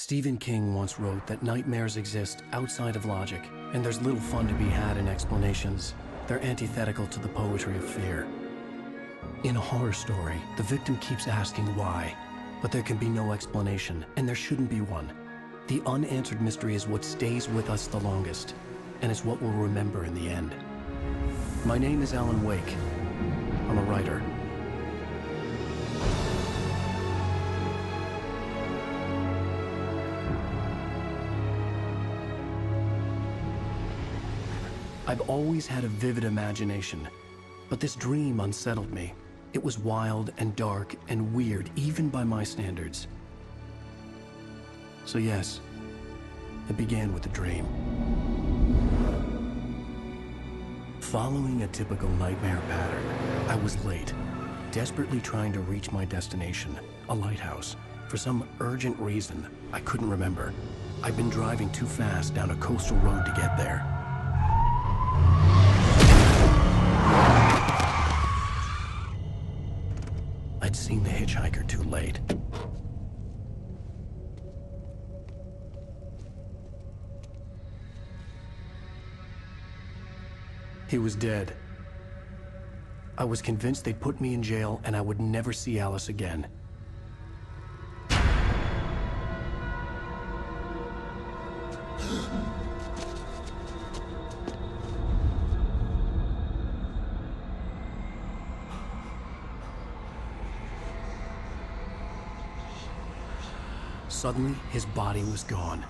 Stephen King once wrote that nightmares exist outside of logic, and there's little fun to be had in explanations. They're antithetical to the poetry of fear. In a horror story, the victim keeps asking why, but there can be no explanation, and there shouldn't be one. The unanswered mystery is what stays with us the longest, and it's what we'll remember in the end. My name is Alan Wake. I'm a writer. I've always had a vivid imagination, but this dream unsettled me. It was wild and dark and weird, even by my standards. So yes, it began with a dream. Following a typical nightmare pattern, I was late, desperately trying to reach my destination, a lighthouse. For some urgent reason, I couldn't remember. I'd been driving too fast down a coastal road to get there. I'd seen the hitchhiker too late. He was dead. I was convinced they'd put me in jail and I would never see Alice again. Suddenly, his body was gone.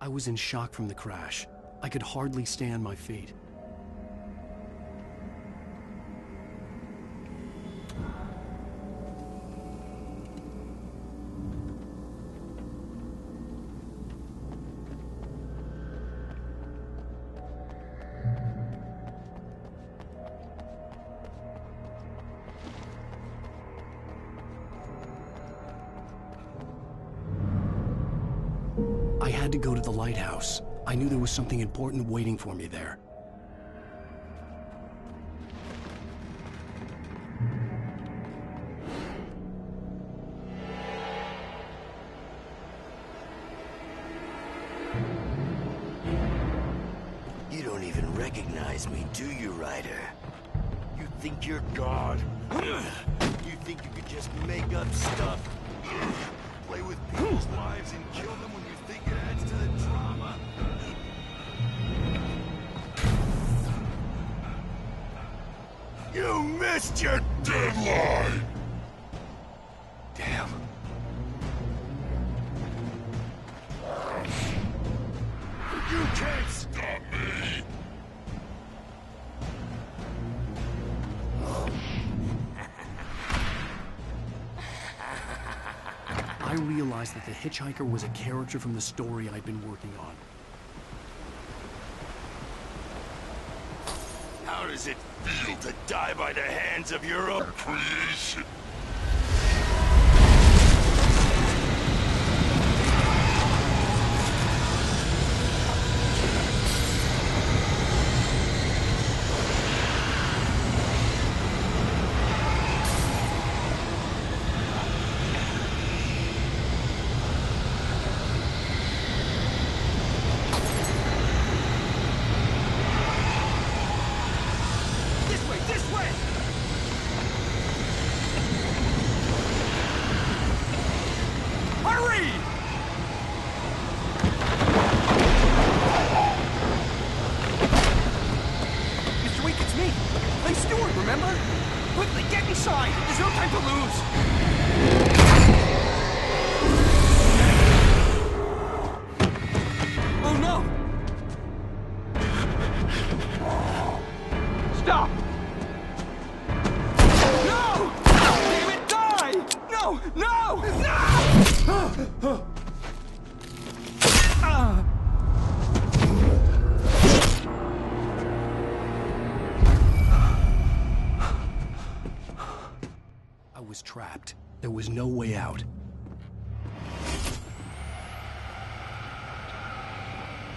I was in shock from the crash. I could hardly stay on my feet. I had to go to the lighthouse. I knew there was something important waiting for me there. You don't even recognize me, do you, Ryder? You think you're God? You think you could just make up stuff? Play with people's lives and kill them when you think it adds to the drama? You missed your deadline! Damn. You can't stop me! I realized that the hitchhiker was a character from the story I'd been working on. How does it feel to die by the hands of your own creation? Remember? Quickly, get inside! There's no time to lose! Oh no! Stop! No! Damn it, die! No! No! No! I was trapped. There was no way out.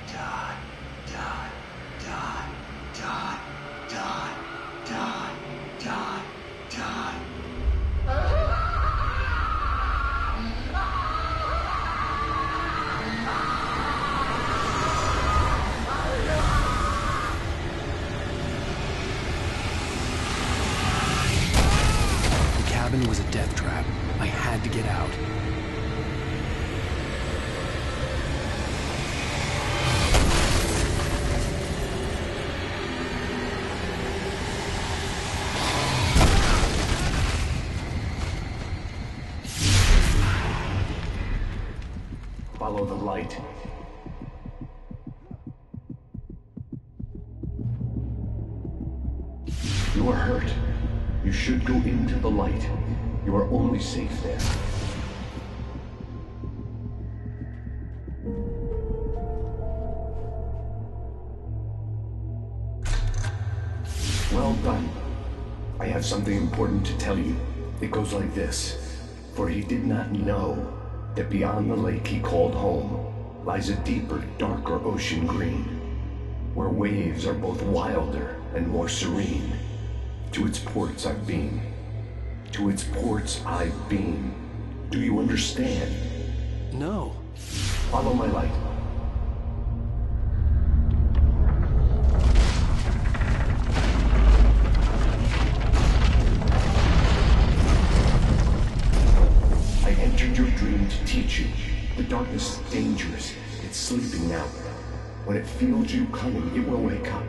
Die, die, die, die, die, die, die, die. cabin was a death trap. I had to get out. Follow the light. You are hurt. You should go into the light. You are only safe there. Well done. I have something important to tell you. It goes like this. For he did not know that beyond the lake he called home lies a deeper, darker ocean green, where waves are both wilder and more serene. To its ports I've been. To its ports I've been. Do you understand? No. Follow my light. I entered your dream to teach you. The darkness is dangerous. It's sleeping now. When it feels you coming, it will wake up.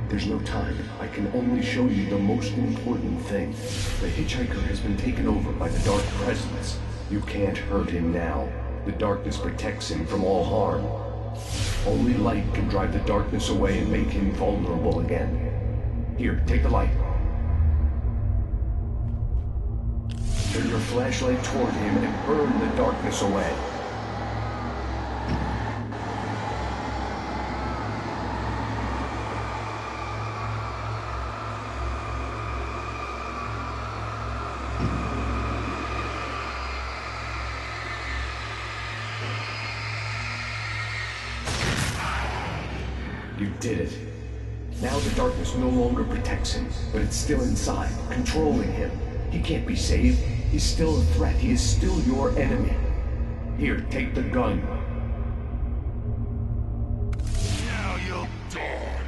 There's no time. I can only show you the most important thing. The hitchhiker has been taken over by the dark presence. You can't hurt him now. The darkness protects him from all harm. Only light can drive the darkness away and make him vulnerable again. Here, take the light. Turn your flashlight toward him and burn the darkness away. You did it. Now the darkness no longer protects him, but it's still inside, controlling him. He can't be saved. He's still a threat. He is still your enemy. Here, take the gun. Now you'll die.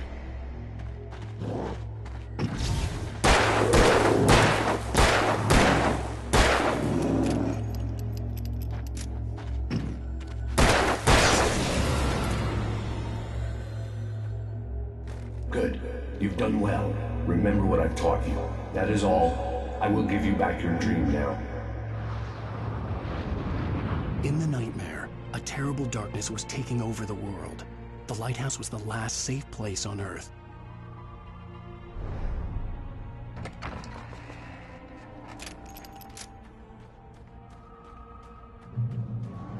Good. You've done well. Remember what I've taught you. That is all. I will give you back your dream now. In the nightmare, a terrible darkness was taking over the world. The lighthouse was the last safe place on Earth.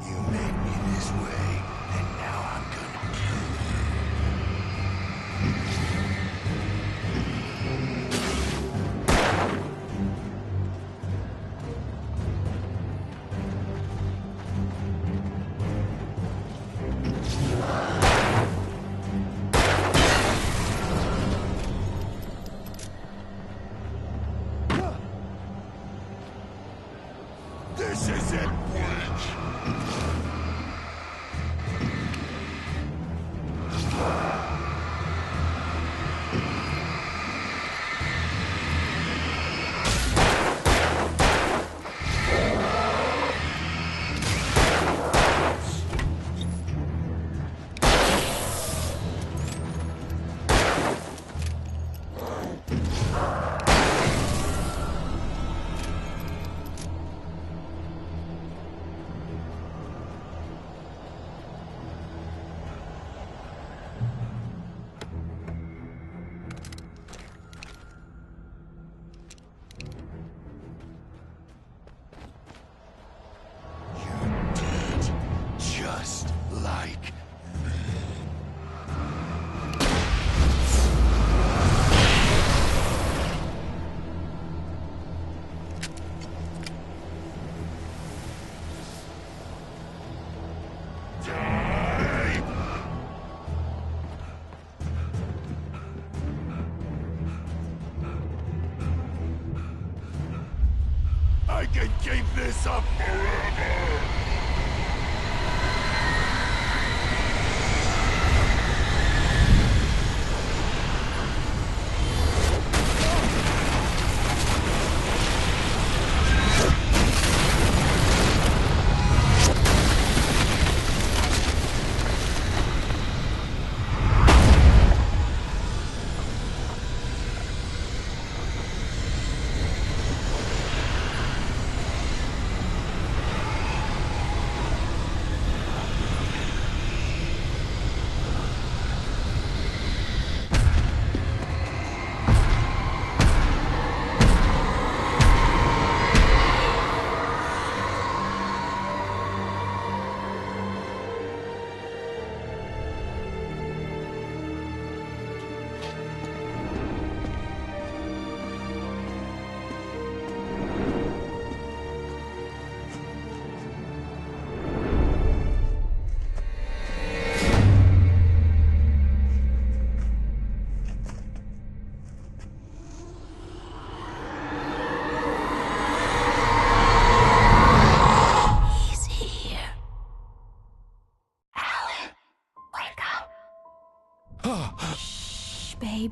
You made me this way, and now I'm gonna kill you. This isn't work. Just like die. I can keep this up forever.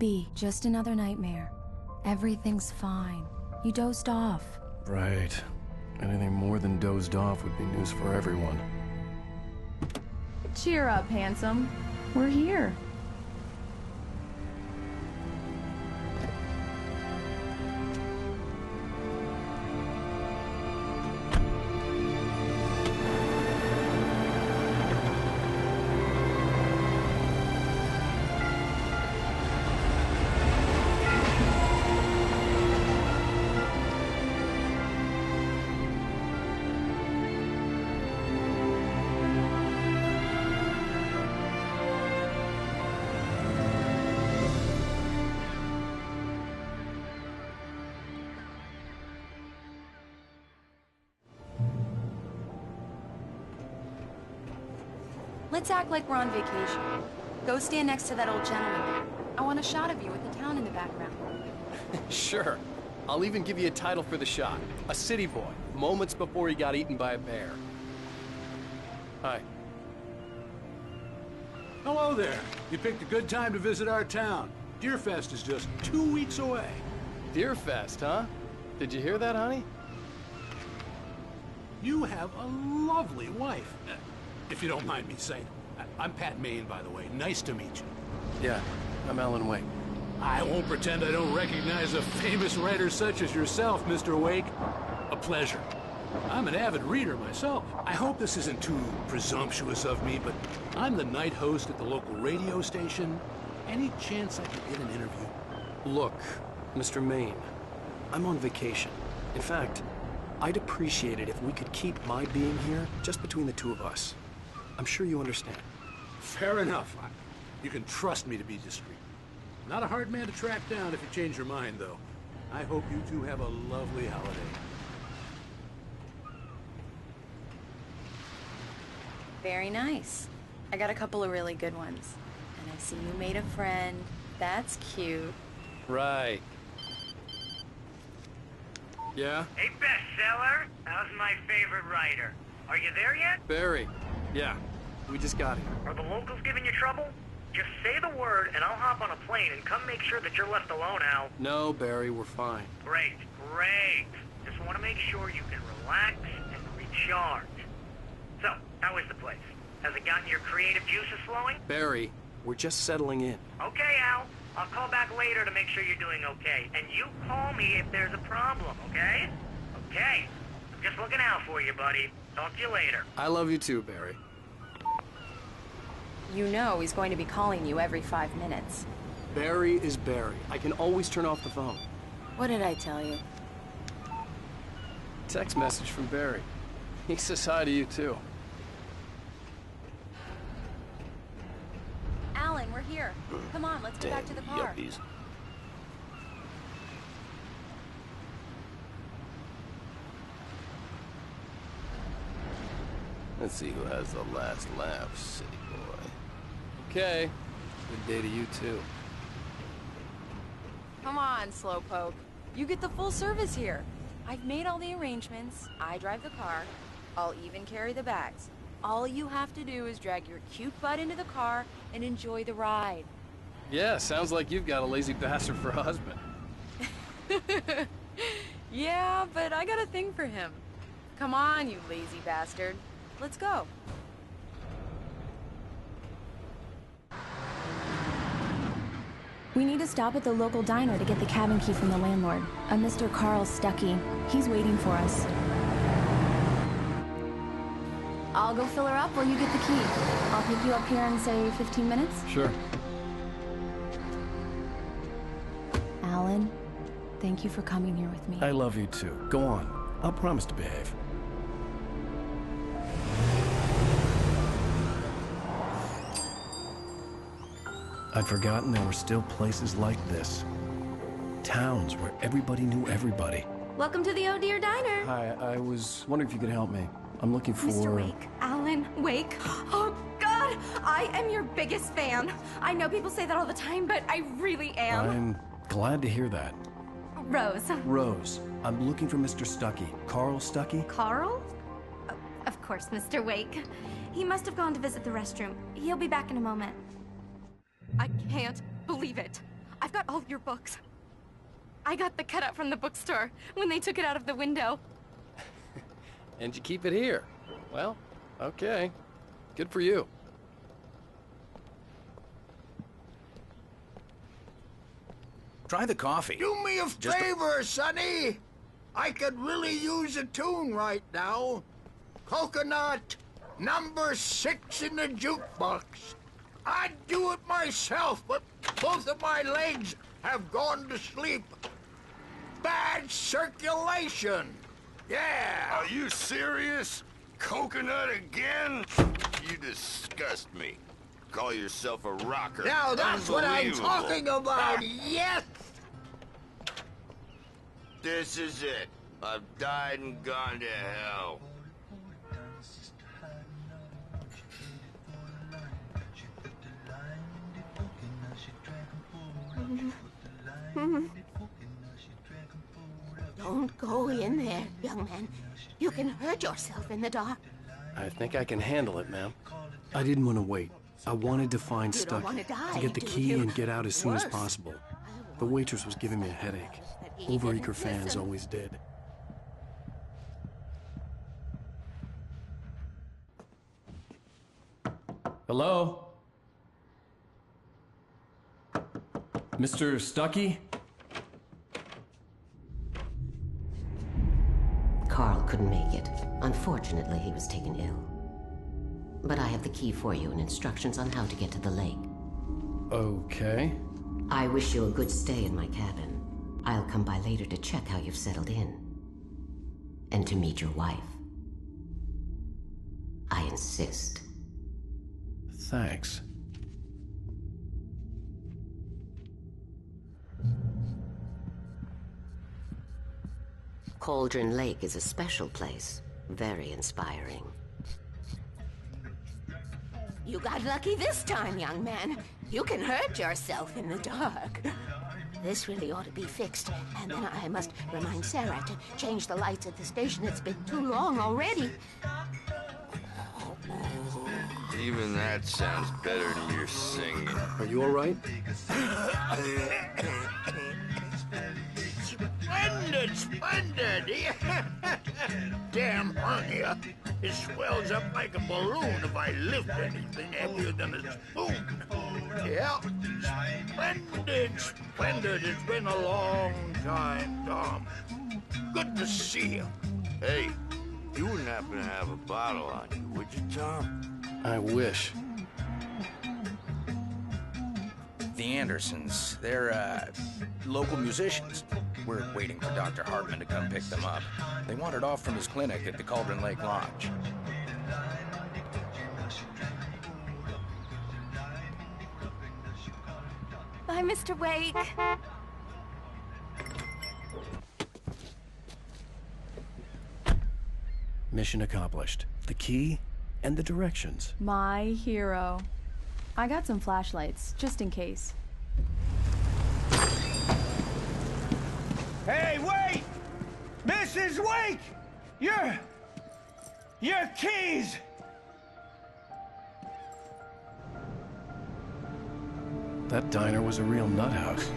be just another nightmare. Everything's fine. You dozed off. Right. Anything more than dozed off would be news for everyone. Cheer up, handsome. We're here. Let's act like we're on vacation. Go stand next to that old gentleman there. I want a shot of you with the town in the background. Sure. I'll even give you a title for the shot. A city boy, moments before he got eaten by a bear. Hi. Hello there. You picked a good time to visit our town. Deerfest is just 2 weeks away. Deerfest, huh? Did you hear that, honey? You have a lovely wife. If you don't mind me saying. I'm Pat Maine, by the way. Nice to meet you. Yeah, I'm Alan Wake. I won't pretend I don't recognize a famous writer such as yourself, Mr. Wake. A pleasure. I'm an avid reader myself. I hope this isn't too presumptuous of me, but I'm the night host at the local radio station. Any chance I could get an interview? Look, Mr. Maine, I'm on vacation. In fact, I'd appreciate it if we could keep my being here just between the two of us. I'm sure you understand. Fair enough. You can trust me to be discreet. Not a hard man to track down if you change your mind, though. I hope you two have a lovely holiday. Very nice. I got a couple of really good ones. And I see you made a friend. That's cute. Right. Yeah? Hey, bestseller. How's my favorite writer? Are you there yet? Barry. Yeah. We just got here. Are the locals giving you trouble? Just say the word and I'll hop on a plane and come make sure that you're left alone, Al. No, Barry, we're fine. Great, great. Just want to make sure you can relax and recharge. So, how is the place? Has it gotten your creative juices flowing? Barry, we're just settling in. Okay, Al. I'll call back later to make sure you're doing okay. And you call me if there's a problem, okay? Okay. I'm just looking out for you, buddy. Talk to you later. I love you too, Barry. You know he's going to be calling you every 5 minutes. Barry is Barry. I can always turn off the phone. What did I tell you? Text message from Barry. He says hi to you too. Alan, we're here. Come on, let's go back to the car. Yuppies. Let's see who has the last laugh, city boy. Okay. Good day to you too. Come on, Slowpoke. You get the full service here. I've made all the arrangements. I drive the car. I'll even carry the bags. All you have to do is drag your cute butt into the car and enjoy the ride. Yeah, sounds like you've got a lazy bastard for a husband. Yeah, but I got a thing for him. Come on, you lazy bastard. Let's go. We need to stop at the local diner to get the cabin key from the landlord, a Mr. Carl Stuckey. He's waiting for us. I'll go fill her up while you get the key. I'll pick you up here in, say, 15 minutes? Sure. Alan, thank you for coming here with me. I love you too. Go on. I'll promise to behave. I'd forgotten there were still places like this. Towns where everybody knew everybody. Welcome to the Oh Dear Diner. Hi, I was wondering if you could help me. I'm looking for... Mr. Wake. Alan Wake. Oh, God! I am your biggest fan. I know people say that all the time, but I really am. I'm glad to hear that. Rose. Rose, I'm looking for Mr. Stuckey. Carl Stuckey? Carl? Of course, Mr. Wake. He must have gone to visit the restroom. He'll be back in a moment. I can't believe it. I've got all of your books. I got the cutout from the bookstore when they took it out of the window. And you keep it here. Well, okay. Good for you. Try the coffee. Do me a favor, Sonny. I could really use a tune right now. Coconut, number 6 in the jukebox. I'd do it myself, but both of my legs have gone to sleep. Bad circulation. Yeah. Are you serious? Coconut again? You disgust me. Call yourself a rocker. Now that's what I'm Unbelievable. talking about, yes! This is it. I've died and gone to hell. Don't go in there, young man. You can hurt yourself in the dark. I think I can handle it, ma'am. I didn't want to wait. I wanted to find You don't Stucky, wanna die, to get the do key you? and get out as soon as Worse. possible. The waitress was giving me a headache. he Overeager didn't fans listen. always did. Hello? Mr. Stucky? Carl couldn't make it. Unfortunately, he was taken ill. But I have the key for you and instructions on how to get to the lake. Okay. I wish you a good stay in my cabin. I'll come by later to check how you've settled in. And to meet your wife. I insist. Thanks. Cauldron Lake is a special place. Very inspiring. You got lucky this time, young man. You can hurt yourself in the dark. This really ought to be fixed. And then I must remind Sarah to change the lights at the station. It's been too long already. Even that sounds better than your singing. Are you all right? Splendid, splendid! Damn hernia. It swells up like a balloon if I lift anything heavier than a spoon. Yeah, splendid, splendid. It's been a long time, Tom. Good to see you. Hey, you wouldn't happen to have a bottle on you, would you, Tom? I wish. The Andersons, they're, local musicians. We're waiting for Dr. Hartman to come pick them up. They wandered off from his clinic at the Cauldron Lake Lodge. Bye, Mr. Wake. Mission accomplished. The key and the directions. My hero. I got some flashlights, just in case. Hey, wait! Mrs. Wake! Your keys! That diner was a real nut house.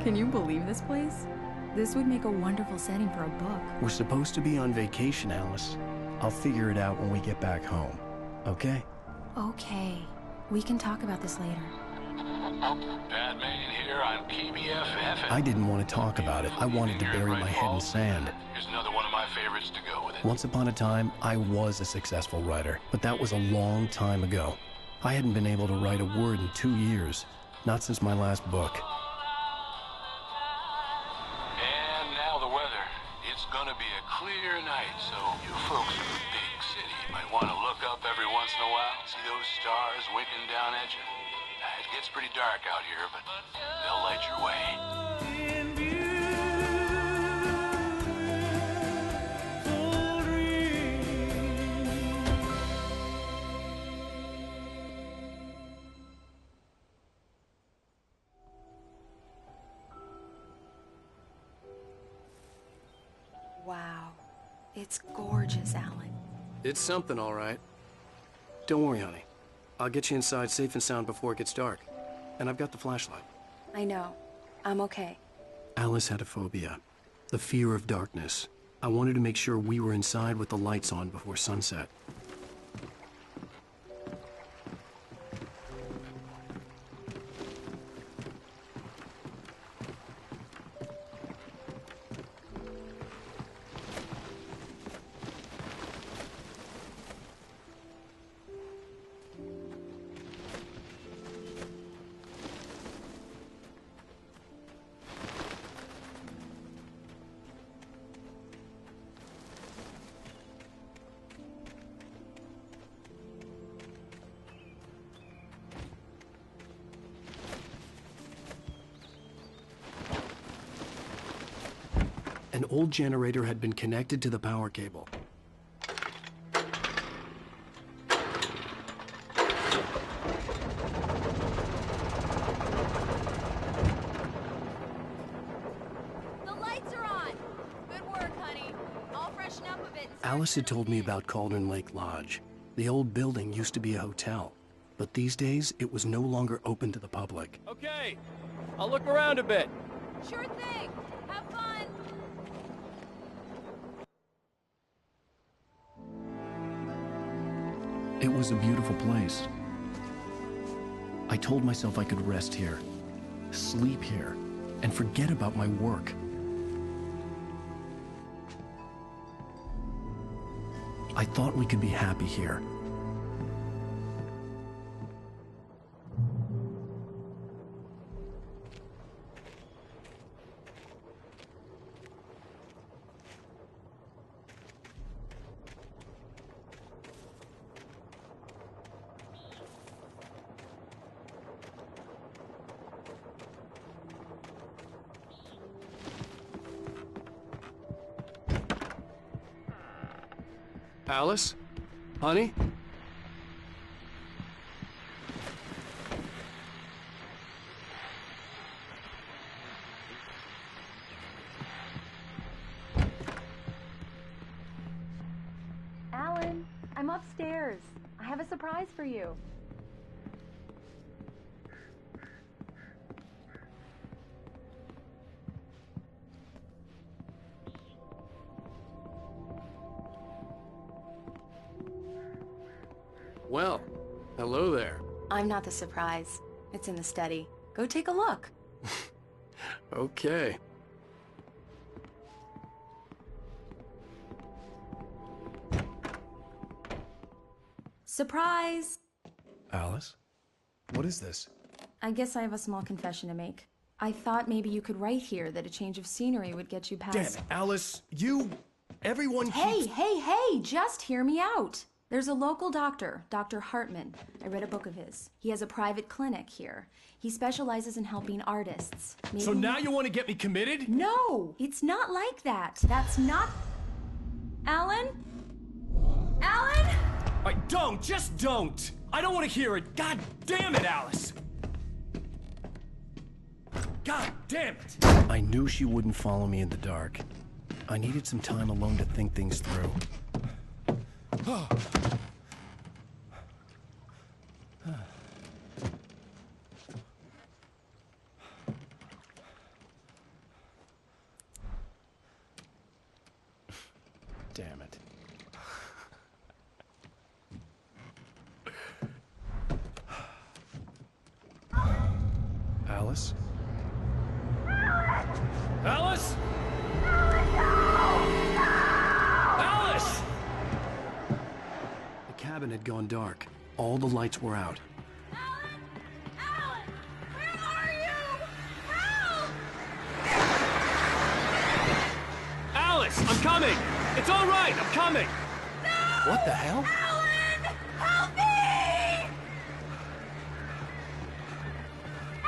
Can you believe this place? This would make a wonderful setting for a book. We're supposed to be on vacation, Alice. I'll figure it out when we get back home. Okay? Okay. We can talk about this later. Batman here on PBFF. I didn't want to talk about it. I wanted to bury my head in sand. Here's another one of my favorites to go with it. Once upon a time, I was a successful writer, but that was a long time ago. I hadn't been able to write a word in 2 years, not since my last book. And now the weather. It's gonna be a clear night, so you folks in the big city might want to look up every once in a while, see those stars winking down at you. It gets pretty dark out here, but they'll light your way. Wow. It's gorgeous, Alan. It's something, all right. Don't worry, honey. I'll get you inside safe and sound before it gets dark. And I've got the flashlight. I know. I'm okay. Alice had a phobia. The fear of darkness. I wanted to make sure we were inside with the lights on before sunset. An old generator had been connected to the power cable. The lights are on! Good work, honey. I'll freshen up a bit. Alice had told me about Cauldron Lake Lodge. The old building used to be a hotel, but these days it was no longer open to the public. Okay, I'll look around a bit. Sure thing. Have fun. It was a beautiful place. I told myself I could rest here, sleep here, and forget about my work. I thought we could be happy here. Alice? Honey? Alan, I'm upstairs. I have a surprise for you. Well, hello there. I'm not the surprise. It's in the study. Go take a look. Okay. Surprise! Alice? What is this? I guess I have a small confession to make. I thought maybe you could write here that a change of scenery would get you past... Damn it, Alice, everyone Hey, just hear me out. There's a local doctor, Dr. Hartman. I read a book of his. He has a private clinic here. He specializes in helping artists. Maybe... So now you want to get me committed? No, it's not like that. That's not... Alan? Alan? Just don't! I don't want to hear it! God damn it, Alice! God damn it! I knew she wouldn't follow me in the dark. I needed some time alone to think things through. Damn it. Alice? Alice? Alice! The cabin had gone dark. All the lights were out. Alan! Alan! Where are you? Help! Alice, I'm coming! It's all right, I'm coming! No! What the hell? Alan! Help me!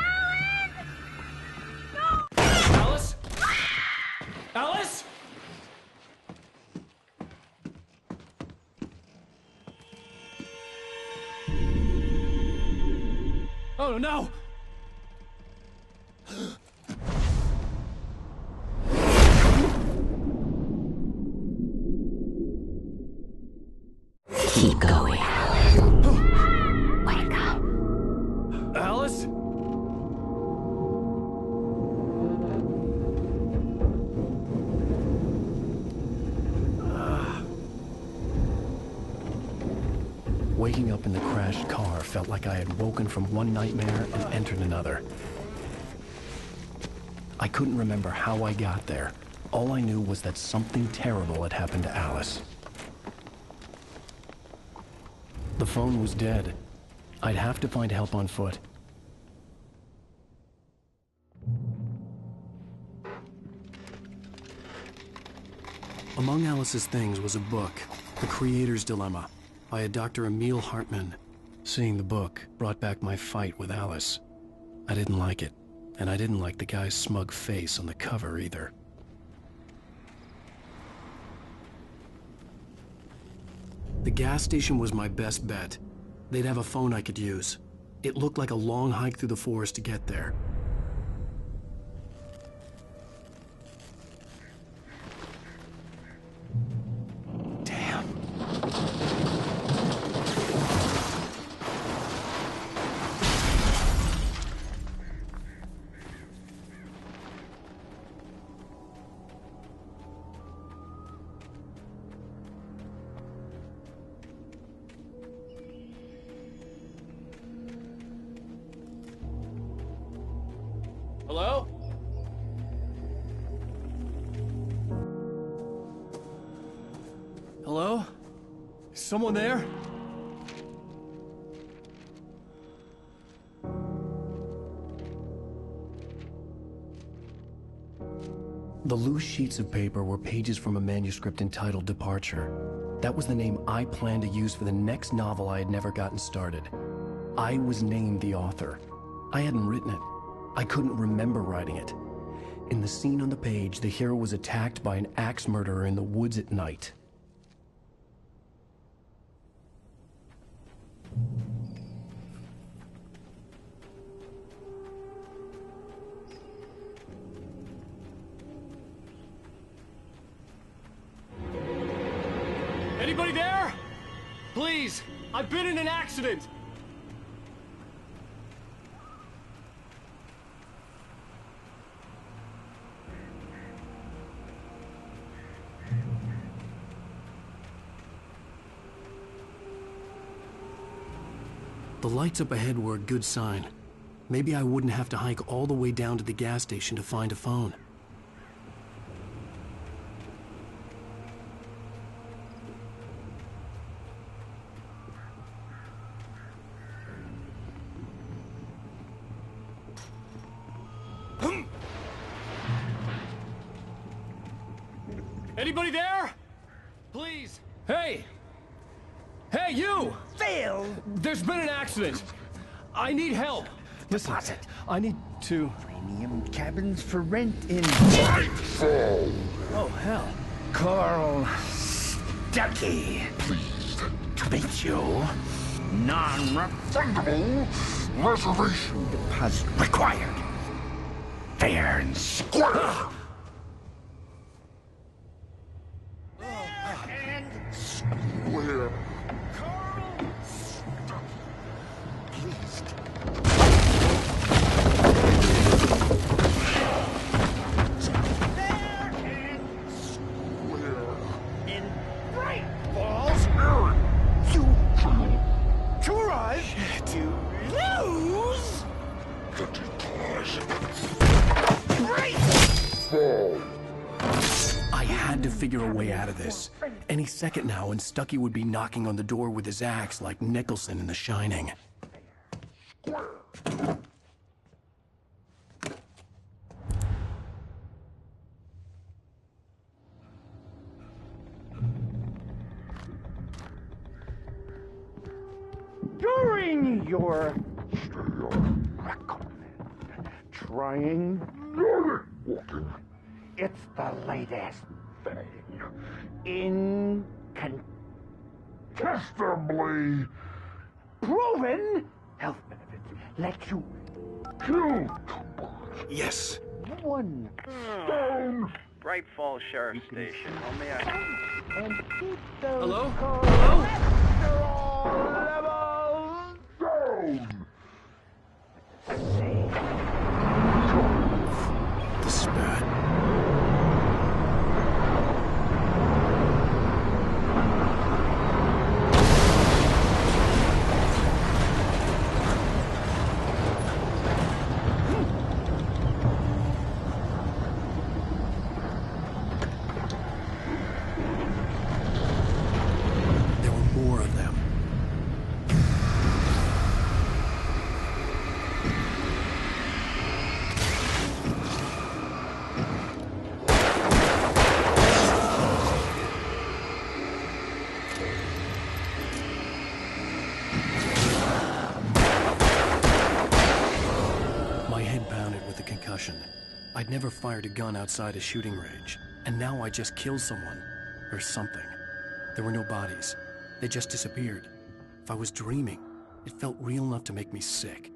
Alan! No! Alice? Alice? Oh no! Keep going, Alan. Wait. Waking up in the crashed car felt like I had woken from one nightmare and entered another. I couldn't remember how I got there. All I knew was that something terrible had happened to Alice. The phone was dead. I'd have to find help on foot. Among Alice's things was a book, The Creator's Dilemma, by a Dr. Emil Hartmann. Seeing the book brought back my fight with Alice. I didn't like it, and I didn't like the guy's smug face on the cover either. The gas station was my best bet. They'd have a phone I could use. It looked like a long hike through the forest to get there. Hello? Hello? Is someone there? The loose sheets of paper were pages from a manuscript entitled Departure. That was the name I planned to use for the next novel I had never gotten started. I was named the author. I hadn't written it. I couldn't remember writing it. In the scene on the page, the hero was attacked by an axe murderer in the woods at night. Anybody there? Please, I've been in an accident. The lights up ahead were a good sign. Maybe I wouldn't have to hike all the way down to the gas station to find a phone. Anybody there? Please. Hey! Hey, you! Phil! There's been an accident. I need help. Listen, I need to... Premium cabins for rent in... Nightfall! Oh, hell. Carl Stuckey. Pleased To meet you. Non-refundable reservation deposit required. Fair and square. Where? In Bright Falls, you to rise to lose. Great Fall. I had to figure a way out of this. Any second now, and Stuckey would be knocking on the door with his axe like Nicholson in The Shining. During your trying Walking. it's the latest thing. Testably. Proven health benefits let you Kill. Yes. one Down. Bright Falls Sheriff Station. How may I help you? and keep those Hello? cholesterol levels Down. safe. This is bad. head pounded with the concussion. I'd never fired a gun outside a shooting range, and now I just killed someone. Or something. There were no bodies. They just disappeared. If I was dreaming, it felt real enough to make me sick.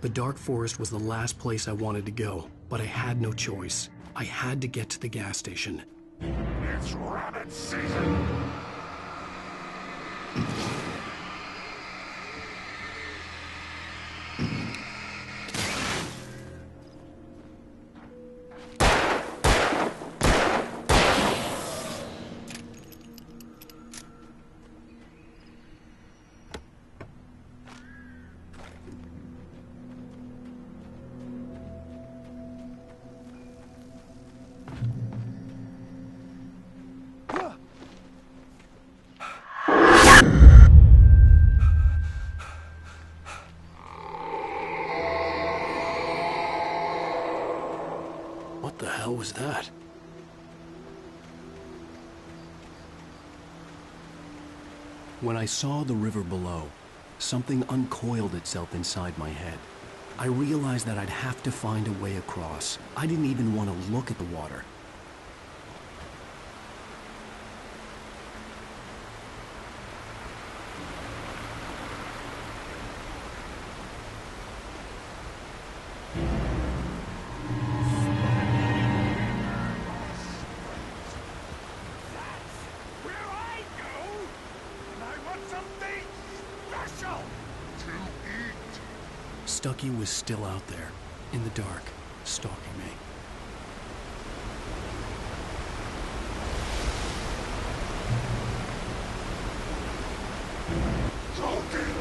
The dark forest was the last place I wanted to go, but I had no choice. I had to get to the gas station. It's rabbit season! What the hell was that? When I saw the river below, something uncoiled itself inside my head. I realized that I'd have to find a way across. I didn't even want to look at the water. Stucky was still out there, in the dark, stalking me. Tolkien!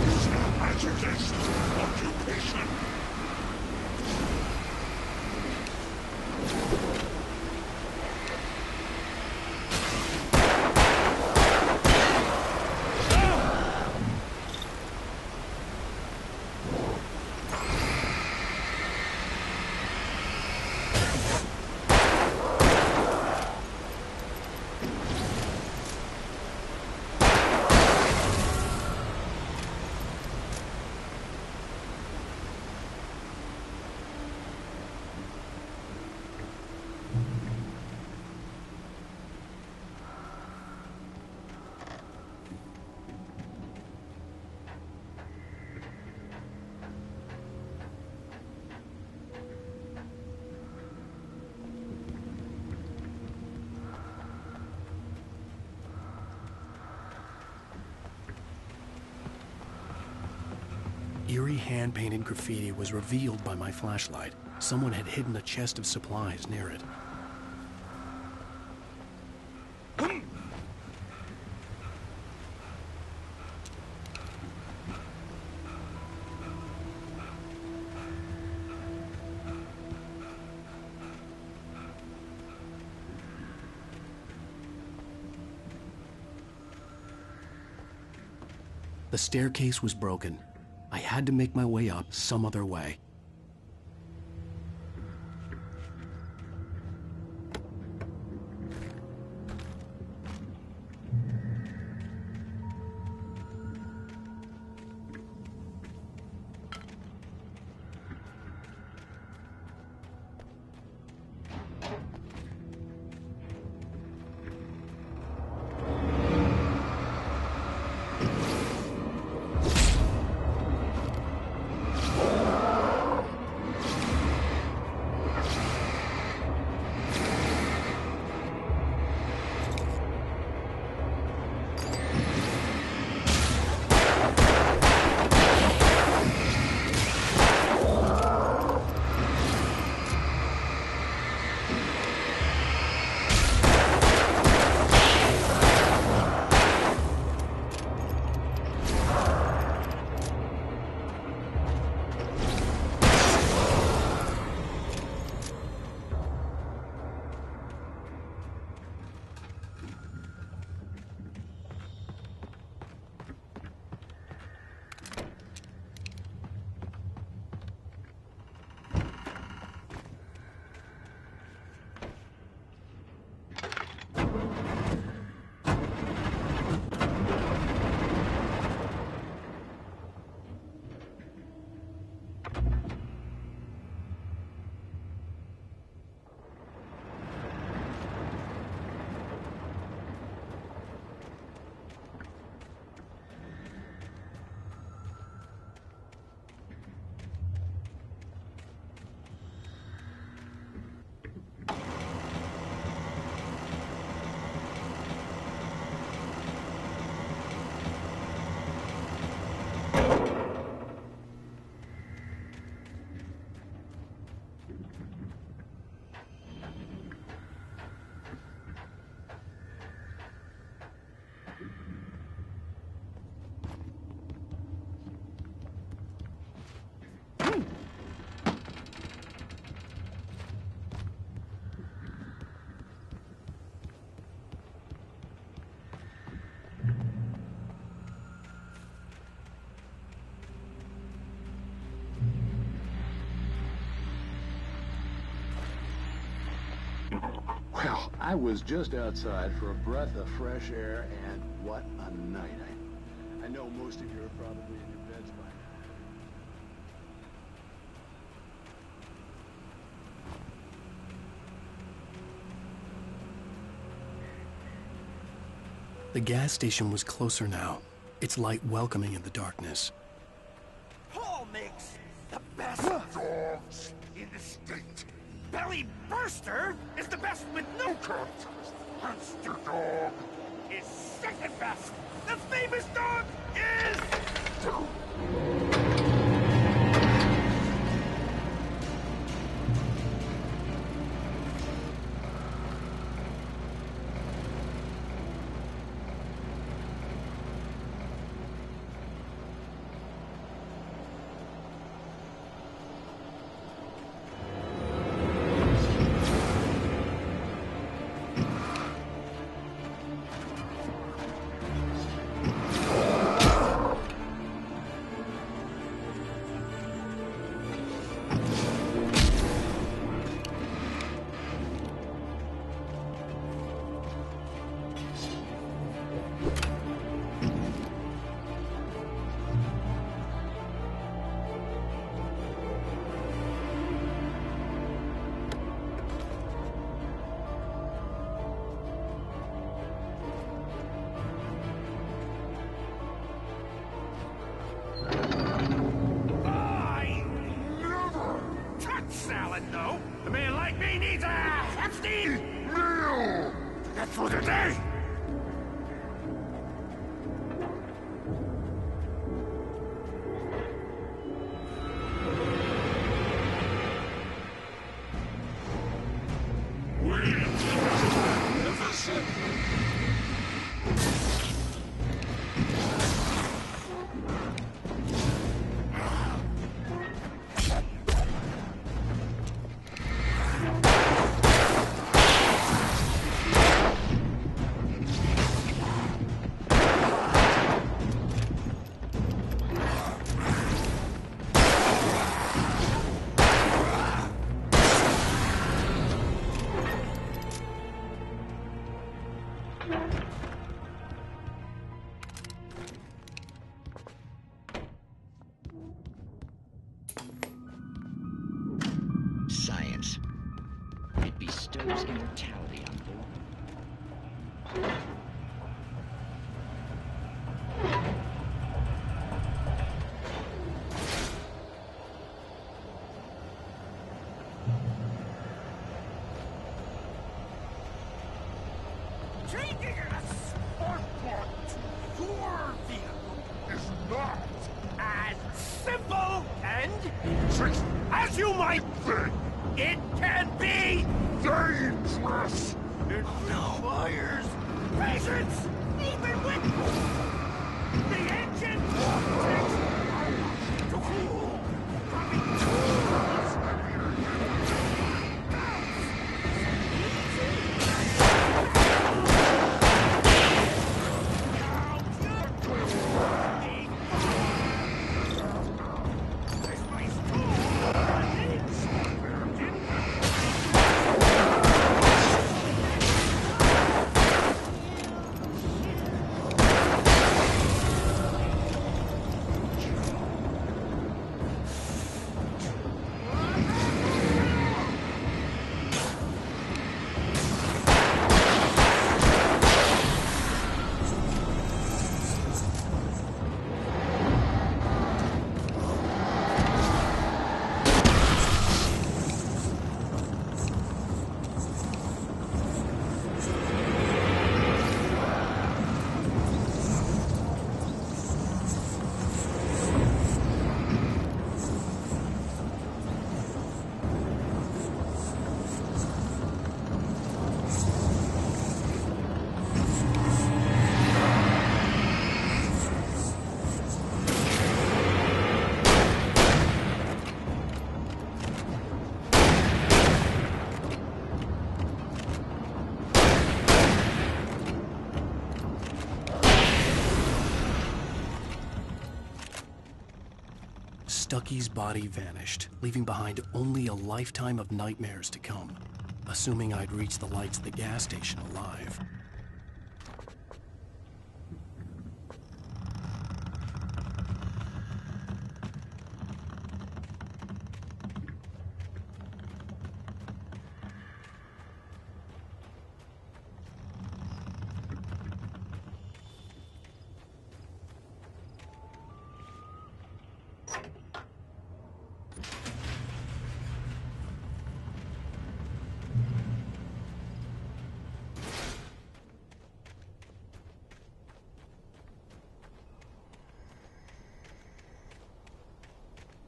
It's not agitation, occupation! Eerie hand-painted graffiti was revealed by my flashlight. Someone had hidden a chest of supplies near it. The staircase was broken. I had to make my way up some other way. I was just outside for a breath of fresh air, and what a night. I know most of you are probably in your beds by now. The gas station was closer now, its light welcoming in the darkness. Paul makes the best dogs in the state. Belly Burster is the best with no contest. Monster Dog is second best. The famous dog is... For the day! Science. It bestows immortality on board. Changing a spark plug to your vehicle is not as simple and tricky as you might think. It can be dangerous. It requires patience, even with the engine takes hours to cool. Rubbing tools. Stucky's body vanished, leaving behind only a lifetime of nightmares to come. assuming I'd reach the lights of the gas station alive.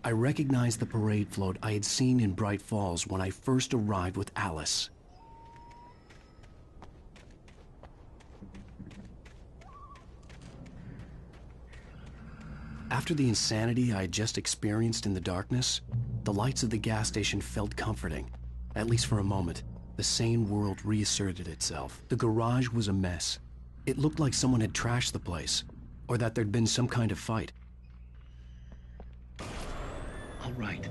I recognized the parade float I had seen in Bright Falls when I first arrived with Alice. After the insanity I had just experienced in the darkness, the lights of the gas station felt comforting, at least for a moment. The sane world reasserted itself. The garage was a mess. It looked like someone had trashed the place, or that there'd been some kind of fight. All right.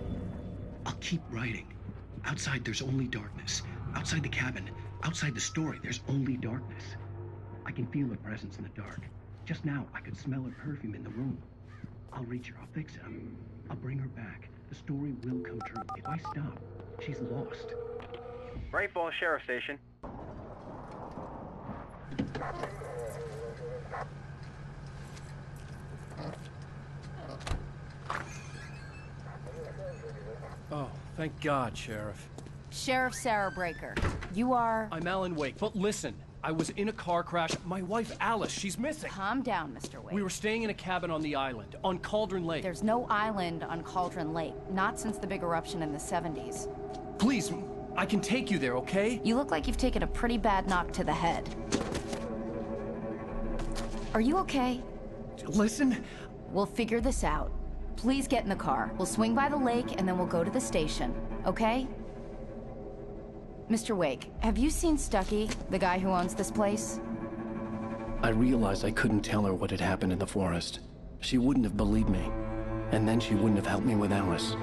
I'll keep writing. Outside, there's only darkness. Outside the cabin, outside the story, there's only darkness. I can feel her presence in the dark. Just now, I could smell her perfume in the room. I'll reach her. I'll fix it. I'll bring her back. The story will come true. If I stop, she's lost. Bright Falls Sheriff Station. Oh, thank God, Sheriff. Sheriff Sarah Breaker. You are... I'm Alan Wake, but listen. I was in a car crash. My wife, Alice, she's missing. Calm down, Mr. Wake. We were staying in a cabin on the island, on Cauldron Lake. There's no island on Cauldron Lake. Not since the big eruption in the 70s. Please, I can take you there, okay? You look like you've taken a pretty bad knock to the head. Are you okay? Listen. We'll figure this out. Please get in the car. We'll swing by the lake and then we'll go to the station, okay? Mr. Wake, have you seen Stucky, the guy who owns this place? I realized I couldn't tell her what had happened in the forest. She wouldn't have believed me. And then she wouldn't have helped me with Alice.